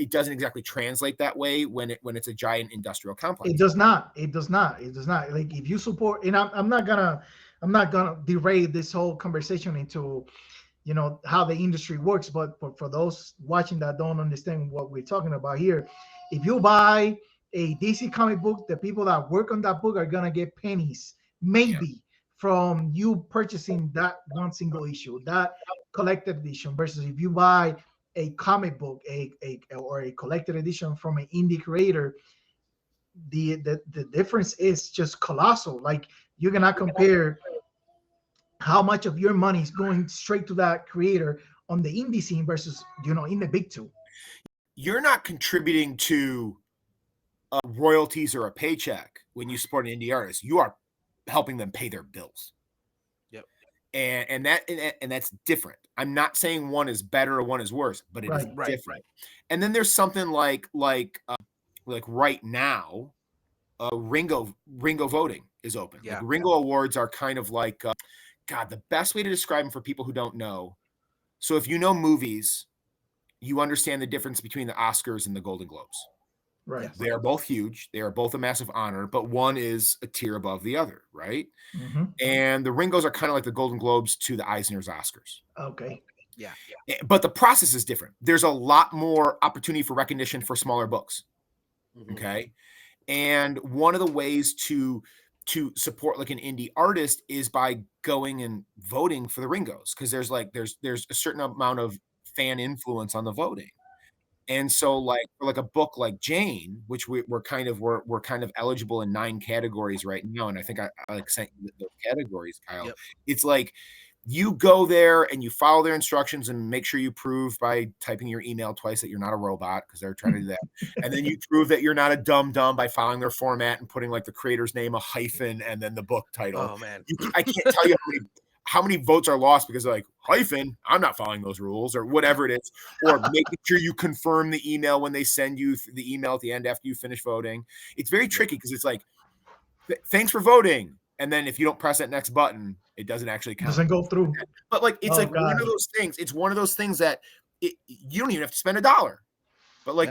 it doesn't exactly translate that way when it's a giant industrial complex. It does not. Like if you support, and I'm not gonna derail this whole conversation into, how the industry works. But for those watching that don't understand what we're talking about here, if you buy a DC comic book, the people that work on that book are gonna get pennies, maybe, from you purchasing that one single issue, that collected edition, versus if you buy a comic book, or a collected edition from an indie creator, the difference is just colossal. Like, you cannot compare how much of your money is going straight to that creator on the indie scene versus, in the big two. You're not contributing to royalties or a paycheck when you support an indie artist. You are helping them pay their bills. Yep. And that's different. I'm not saying one is better or one is worse, but it is different. Right. And then there's something like right now, Ringo voting is open. Yeah. Like Ringo Awards are kind of like, the best way to describe them for people who don't know. So if you know movies, you understand the difference between the Oscars and the Golden Globes. Right. They are both huge. They are both a massive honor, but one is a tier above the other, right? Mm-hmm. And the Ringos are kind of like the Golden Globes to the Eisner's Oscars. Okay. Yeah. But the process is different. There's a lot more opportunity for recognition for smaller books. Mm-hmm. Okay. And one of the ways to support like an indie artist is by going and voting for the Ringos, because there's a certain amount of fan influence on the voting. And so like for like a book like Jane, which we're kind of eligible in 9 categories right now, and I think I like sent you those categories, Kyle. Yep. It's like you go there and you follow their instructions and make sure you prove by typing your email twice that you're not a robot, because they're trying to do that. And then you prove that you're not a dumb by following their format and putting like the creator's name, a hyphen, and then the book title. Oh man. I can't tell you how many votes are lost because they're like, hyphen, I'm not following those rules, or whatever it is, or making sure you confirm the email when they send you the email at the end after you finish voting. It's very tricky because it's like, thanks for voting. And then if you don't press that next button, it doesn't actually count. Doesn't go through. But like, it's one of those things. It's one of those things that you don't even have to spend $1. But like,